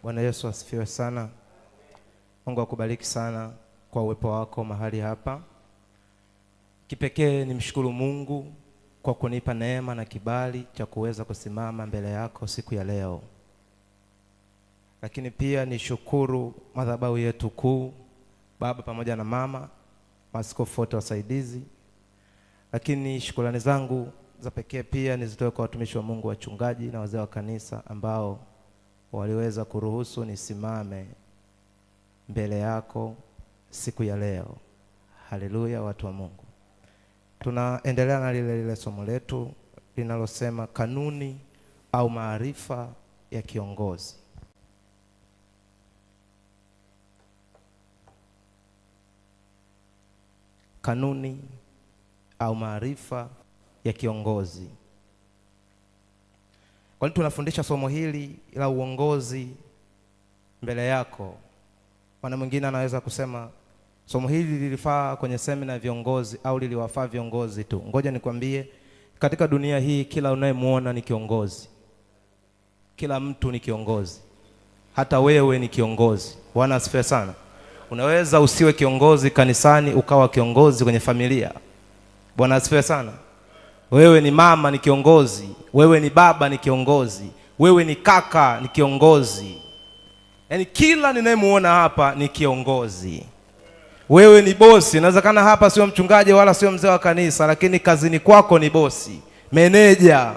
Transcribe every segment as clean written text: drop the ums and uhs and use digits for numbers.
Bwana Yesu asifiwe sana. Mungu akubariki sana kwa uwepo wako mahali hapa. Kipekee nimshukuru Mungu kwa kunipa neema na kibali cha kuweza kusimama mbele yako siku ya leo. Lakini pia nishukuru madhabahu yetu kuu, baba pamoja na mama, maaskofu wote wasaidizi. Lakini shukrani zangu za pekee pia nizitoe kwa watumishi wa Mungu, wachungaji na wazee wa kanisa ambao waliweza kuruhusu nisimame mbele yako siku ya leo. Haleluya, watu wa Mungu. Tunaendelea na lile somo letu linalosema kanuni au maarifa ya kiongozi. Kanuni au maarifa ya kiongozi. Kwa nini tunafundisha somo hili la uongozi mbele yako? Maana mwingine anaweza kusema somo hili lilifaa kwenye semina ya viongozi au liliwafaa viongozi tu. Ngoja nikwambie, katika dunia hii kila unayemuona ni kiongozi. Kila mtu ni kiongozi. Hata wewe ni kiongozi. Bwana asifiwe sana. Unaweza usiwe kiongozi kanisani ukawa kiongozi kwenye familia. Bwana asifiwe sana. Wewe ni mama ni kiongozi, wewe ni baba ni kiongozi, wewe ni kaka ni kiongozi. Yaani kila ninayemuona hapa ni kiongozi. Wewe ni bosi, inawezekana hapa sio mchungaji wala sio mzee wa kanisa, lakini kazini kwako ni bosi, meneja,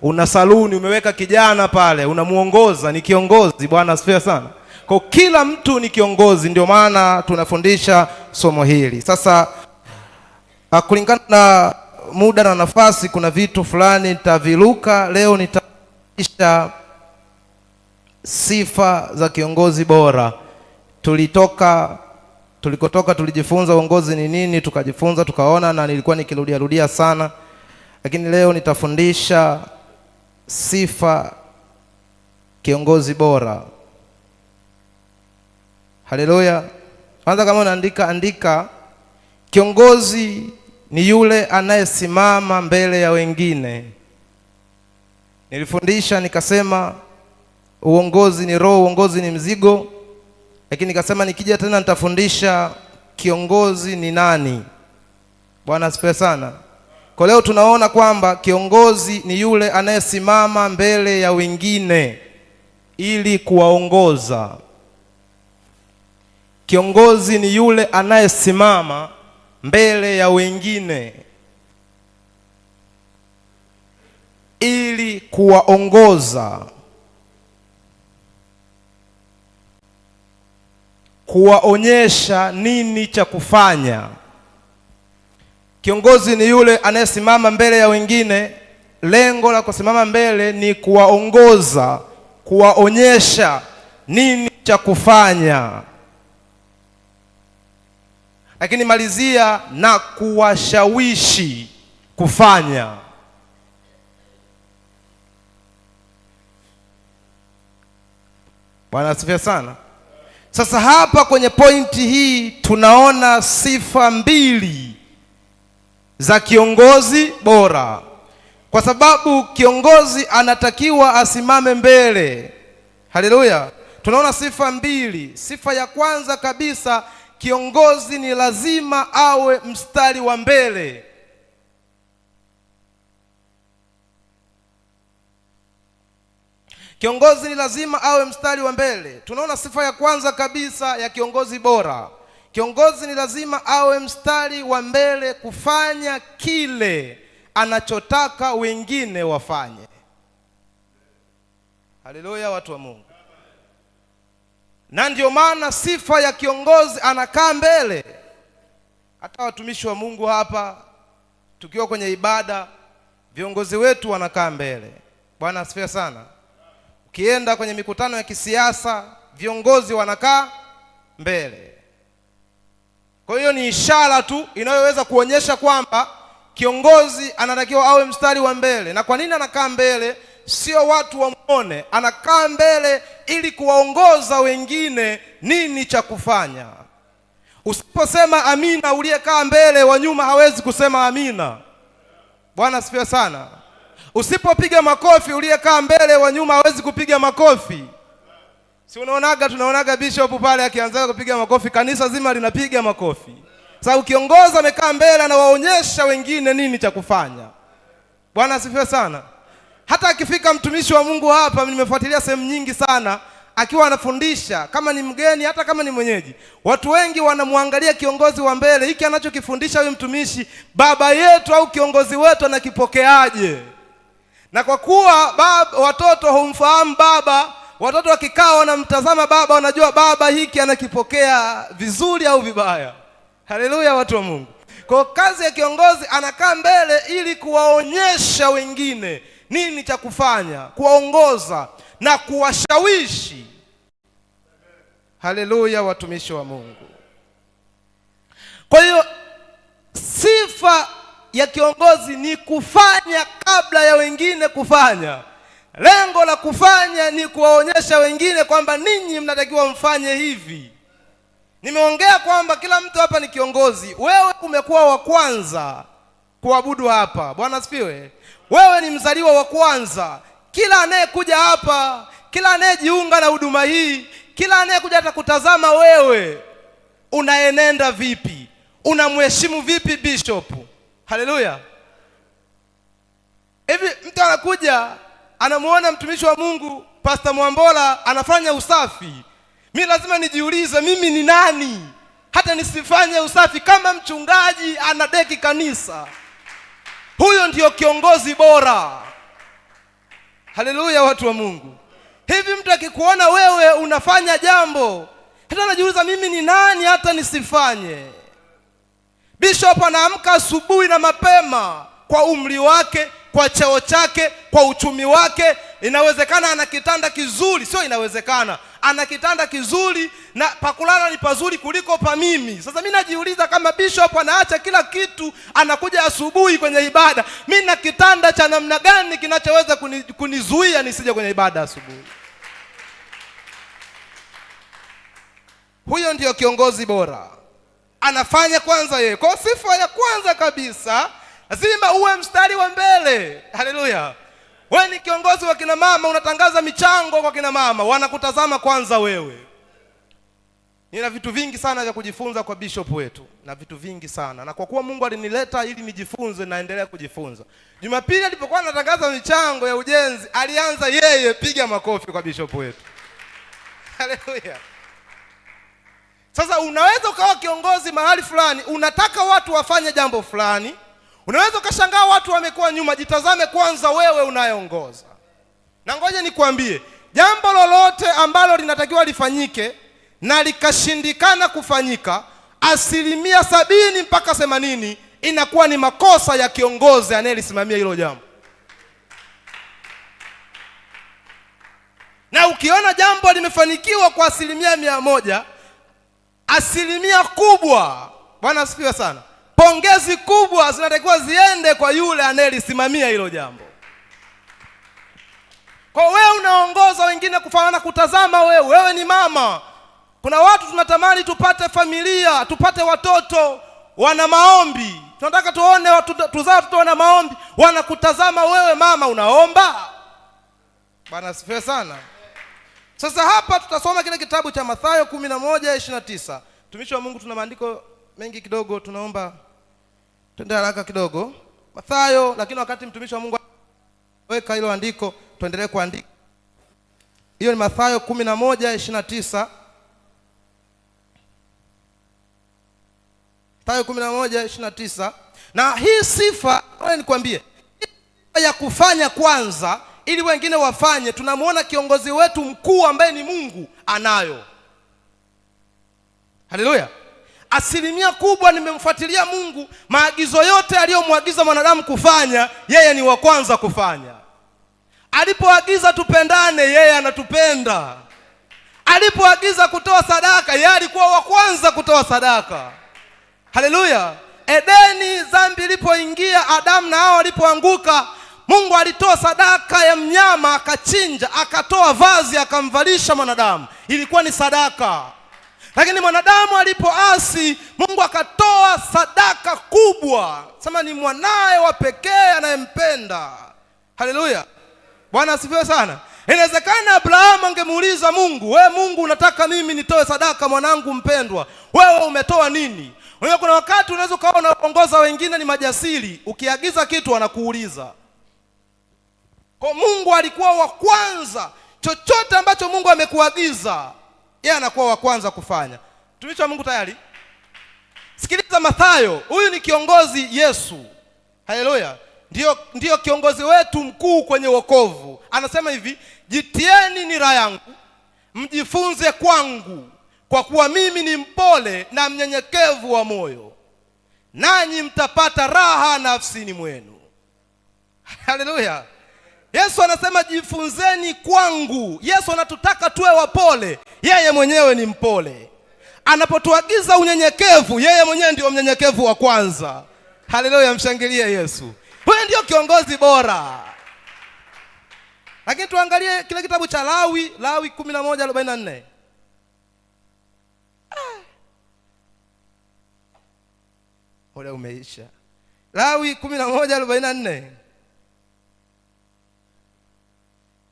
una saluni umeweka kijana pale, unamuongoza, ni kiongozi. Bwana asifiwe sana. Kwa kila mtu ni kiongozi, ndio maana tunafundisha somo hili. Sasa kulingana na muda na nafasi, kuna vitu fulani nitaviruka. Leo nitafundisha sifa za kiongozi bora. Tulikotoka tulijifunza uongozi ni nini, tukajifunza tukaona, na nilikuwa nikirudia sana, lakini leo nitafundisha sifa kiongozi bora. Haleluya. Kwanza kama unaandika andika, kiongozi ni yule anayesimama mbele ya wengine. Nilifundisha nikasema uongozi ni roho, uongozi ni mzigo. Lakini nikasema nikija tena nitafundisha kiongozi ni nani. Bwana asifiwe sana. Kwa leo tunaona kwamba kiongozi ni yule anayesimama mbele ya wengine ili kuwaongoza. Kiongozi ni yule anayesimama mbele ya wengine ili kuwaongoza, kuwaonyesha nini cha kufanya. Kiongozi ni yule anayesimama mbele ya wengine. Lengo la kusimama mbele ni kuwaongoza, kuwaonyesha nini cha kufanya. Lakini malizia na kuwashawishi kufanya. Bwana asifiwe sana. Sasa hapa kwenye pointi hii tunaona sifa mbili za kiongozi bora, kwa sababu kiongozi anatakiwa asimame mbele. Haleluya. Tunaona sifa mbili. Sifa ya kwanza kabisa, kiongozi ni lazima awe mstari wa mbele. Kiongozi ni lazima awe mstari wa mbele. Tunaona sifa ya kwanza kabisa ya kiongozi bora. Kiongozi ni lazima awe mstari wa mbele kufanya kile anachotaka wengine wafanye. Haleluya, watu wa Mungu. Na ndio maana sifa ya kiongozi anakaa mbele. Hata watumishi wa Mungu hapa tukiwa kwenye ibada, viongozi wetu wanakaa mbele. Bwana asifiwe sana. Ukienda kwenye mikutano ya kisiasa, viongozi wanakaa mbele. Kwa hiyo ni ishara tu inayoweza kuonyesha kwamba kiongozi anatakiwa awe mstari wa mbele. Na kwa nini anakaa mbele? Sio watu wamuone, anakaa mbele ili kuwaongoza wengine nini cha kufanya. Usiposema amina, uliyekaa mbele wa nyuma hawezi kusema amina. Bwana asifiwe sana. Usipopiga makofi, uliyekaa mbele wa nyuma hawezi kupiga makofi. Si tunaonaga bishop pale akianza kupiga makofi, kanisa zima linapiga makofi. Sasa ukiongoza amekaa mbele anawaonyesha wengine nini cha kufanya. Bwana asifiwe sana. Hata akifika mtumishi wa Mungu hapa, nimefuatilia sehemu nyingi sana akiwa anafundisha, kama ni mgeni hata kama ni mwenyeji, watu wengi wanamwangalia kiongozi wa mbele, hiki anachokifundisha huyu mtumishi, baba yetu au kiongozi wetu anakipokeaje? Na kwa kuwa watoto humfahamu baba, watoto wakikaa wanamtazama baba, wanajua baba hiki anakipokea vizuri au vibaya. Haleluya, watu wa Mungu. Kwa kazi ya kiongozi, anakaa mbele ili kuwaonyesha wengine nini cha kufanya, kuwaongoza na kuwashawishi. Haleluya, watumishi wa Mungu. Kwa hiyo sifa ya kiongozi ni kufanya kabla ya wengine kufanya. Lengo la kufanya ni kuwaonyesha wengine kwamba ninyi mnatakiwa mfanye hivi. Nimeongea kwamba kila mtu hapa ni kiongozi. Wewe umekuwa wa kwanza kuabudu hapa. Bwana asifiwe. Wewe ni mzaliwa wa kwanza. Kila anayekuja hapa, kila anayejiunga na huduma hii, kila anayekuja hata kutazama wewe, unaenenda vipi? Unamheshimu vipi bishop? Haleluya. Hivi mtu anakuja, anamuona mtumishi wa Mungu Pastor Mwambola anafanya usafi, mimi lazima nijiulize, mimi ni nani hata nisifanye usafi kama mchungaji anadeki kanisa? Huyo ndio kiongozi bora. Haleluya, watu wa Mungu. Hivi mtu akikuona wewe unafanya jambo, hata anajiuliza, mimi ni nani hata nisifanye? Bishop anaamka asubuhi na mapema, kwa umri wake, kwa cheo chake, kwa uchumi wake. Inawezekana ana kitanda kizuri, sio inawezekana, ana kitanda kizuri na pakulala ni pazuri kuliko pa mimi. Sasa mimi najiuliza, kama bishop anaacha kila kitu anakuja asubuhi kwenye ibada, mimi na kitanda cha namna gani kinachoweza kunizuia nisije kwenye ibada asubuhi? Huyo ndio kiongozi bora. Anafanya kwanza yeye. Kwa sifa ya kwanza kabisa, lazima uwe mstari wa mbele. Haleluya. Wewe ni kiongozi wa kina mama, unatangaza michango kwa kina mama, wanakutazama kwanza wewe. Nina vitu vingi sana vya kujifunza kwa bishop wetu, na vitu vingi sana. Na kwa kuwa Mungu alinileta ili nijifunze, naendelea kujifunza. Jumapili alipokuwa anatangaza michango ya ujenzi, alianza yeye. Piga makofi kwa bishop wetu. Haleluya. Sasa unaweza ukawa kiongozi mahali fulani, unataka watu wafanye jambo fulani, unaweza ukashangaa watu wamekuwa nyuma. Jitazame kwanza wewe unayeongoza. Na ngoja nikwambie, jambo lolote ambalo linatakiwa lifanyike na likashindikana kufanyika, 70% mpaka 80% inakuwa ni makosa ya kiongozi anayelisimamia hilo jambo. Na ukiona jambo limefanikiwa kwa 100%, asilimia kubwa, Bwana asifiwe sana, pongezi kubwa zinatakiwa ziende kwa yule anayelisimamia hilo jambo. Kwa wewe unaongoza wengine kufanana kutazama wewe ni mama. Kuna watu tunatamani tupate familia, tupate watoto wana maombi. Tunataka tuone tuzaa watoto wana maombi, wanakutazama wewe mama unaomba. Bwana asifiwe sana. Sasa hapa tutasoma kile kitabu cha Mathayo 11:29. Mtumishi wa Mungu, tuna maandiko mengi kidogo, tunaomba twende haraka kidogo. Mathayo, lakini wakati mtumishi wa Mungu weka hilo andiko, tuendelee kuandika. Hiyo ni Mathayo 11:29. Mathayo 11:29. Na hii sifa, nikwambie, ya kufanya kwanza ili wengine wafanye, tunamuona kiongozi wetu mkuu ambaye ni Mungu anayo. Haleluya. Asilimia kubwa nimemfuatilia Mungu, maagizo yote aliyomwagiza mwanadamu kufanya, yeye ni wa kwanza kufanya. Alipoagiza tupendane, yeye anatupenda. Alipoagiza kutoa sadaka, yeye alikuwa wa kwanza kutoa sadaka. Haleluya. Edeni, dhambi ilipoingia, Adamu na Hawa walipoanguka, Mungu alitoa sadaka ya mnyama, akachinja, akatoa vazi, akamvalisha mwanadamu. Ilikuwa ni sadaka. Lakini mwanadamu alipoasi, Mungu akatoa sadaka kubwa. Sema ni mwanae wa pekee anayempenda. Haleluya, Bwana asifiwe sana. Inawezekana Abrahamu angemuuliza Mungu, wewe Mungu unataka mimi nitoe sadaka mwanangu mpendwa, wewe umetoa nini? Unajua kuna wakati unaweza ukawa unaongoza wengine ni majasiri, ukiagiza kitu wanakuuliza. Kwa Mungu alikuwa wa kwanza, chochote ambacho Mungu amekuagiza yeye anakuwa wa kwanza kufanya. Tumishi wa Mungu tayari? Sikiliza Mathayo, huyu ni kiongozi Yesu. Haleluya. Ndio kiongozi wetu mkuu kwenye wokovu. Anasema hivi, jitieni nira yangu, mjifunze kwangu, kwa kuwa mimi ni mpole na mnyenyekevu wa moyo, nanyi mtapata raha nafsini mwenu. Haleluya. Yesu anasema jifunzeni kwangu. Yesu anatutaka tuwe wapole, yeye mwenyewe ni mpole. Anapotuagiza unyenyekevu, yeye mwenyewe ndio mnyenyekevu wa kwanza. Haleluya, mshangilie Yesu. Huyo ndio kiongozi bora. Lakini tuangalie kile kitabu cha Lawi 11:44. Ule umeisha. Lawi 11:44.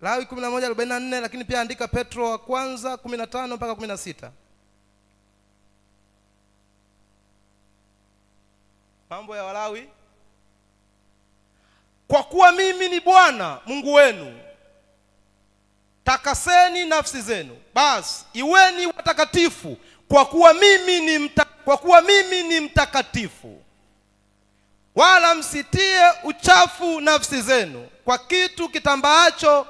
Lawi 11:44, lakini pia andika Petro wa kwanza 15 mpaka 16. Mambo ya Walawi. Kwa kuwa mimi ni Bwana Mungu wenu, takaseni nafsi zenu, basi iweni watakatifu, kwa kuwa mimi ni mtakatifu. Wala msitie uchafu nafsi zenu kwa kitu kitambaacho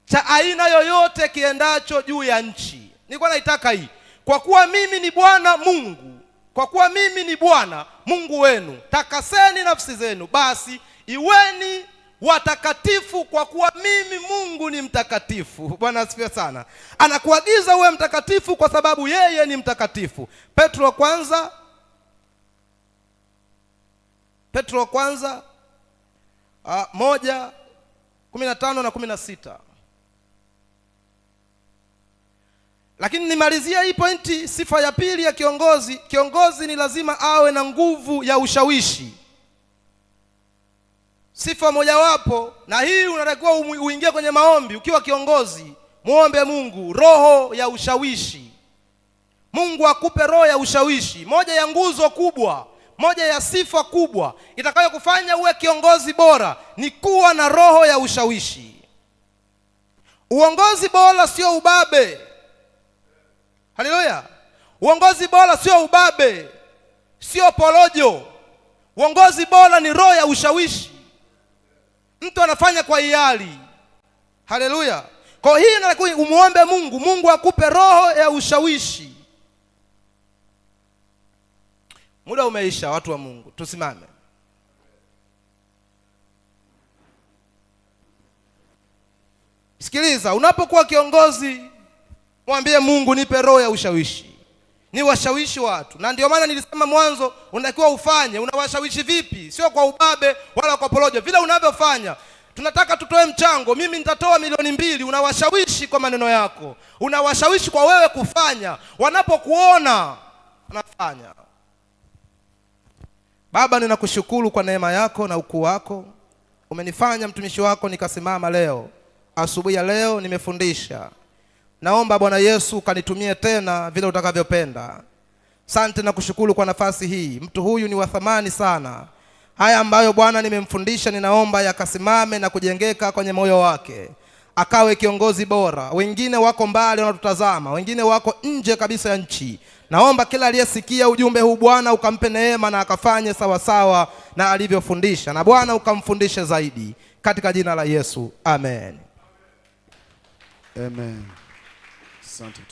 cha aina yoyote kiendacho juu ya nchi. Nilikuwa naitaka hii. Kwa kuwa mimi ni Bwana Mungu, kwa kuwa mimi ni Bwana Mungu wenu, takaseni nafsi zenu, basi iweni watakatifu, kwa kuwa mimi Mungu ni mtakatifu. Bwana asifiwe sana. Anakuagiza uwe mtakatifu kwa sababu yeye ni mtakatifu. Petro wa kwanza 1:15 na 16. Lakini nimalizia hii pointi, sifa ya pili ya kiongozi. Kiongozi ni lazima awe na nguvu ya ushawishi. Sifa mojawapo, na hii unatakiwa uingie kwenye maombi ukiwa kiongozi, muombe Mungu roho ya ushawishi. Mungu akupe roho ya ushawishi. Moja ya nguzo kubwa, moja ya sifa kubwa itakayokufanya uwe kiongozi bora ni kuwa na roho ya ushawishi. Uongozi bora sio ubabe. Haleluya. Uongozi bora sio ubabe, sio porojo. Uongozi bora ni roho ya ushawishi. Mtu anafanya kwa hiari. Haleluya. Kwa hii nataka umuombe Mungu, Mungu akupe roho ya ushawishi. Muda umeisha, watu wa Mungu, tusimame. Sikiliza, unapokuwa kiongozi, mwambie Mungu, nipe roho ya ushawishi. Ni washawishi watu. Na ndio maana nilisema mwanzo, unatakiwa ufanye. Unawashawishi vipi? Sio kwa ubabe wala kwa porojo. Vile unavyofanya, tunataka tutoe mchango, mimi nitatoa 2,000,000. Unawashawishi kwa maneno yako. Unawashawishi kwa wewe kufanya. Wanapokuona unafanya. Baba, ninakushukuru kwa neema yako na ukuu wako. Umenifanya mtumishi wako nikasimama leo. Asubuhi ya leo nimefundisha. Naomba Bwana Yesu kanitumie tena vile utakavyopenda. Asante na kushukuru kwa nafasi hii. Mtu huyu ni wa thamani sana. Haya ambayo Bwana nimemfundisha, ninaomba yakasimame na kujengeka kwenye moyo wake. Akawe kiongozi bora. Wengine wako mbali wanatutazama, wengine wako nje kabisa ya nchi. Naomba kila aliyesikia ujumbe huu Bwana ukampe neema na akafanye sawa sawa na alivyofundisha. Na Bwana ukamfundishe zaidi. Katika jina la Yesu. Amen. Amen. Asante.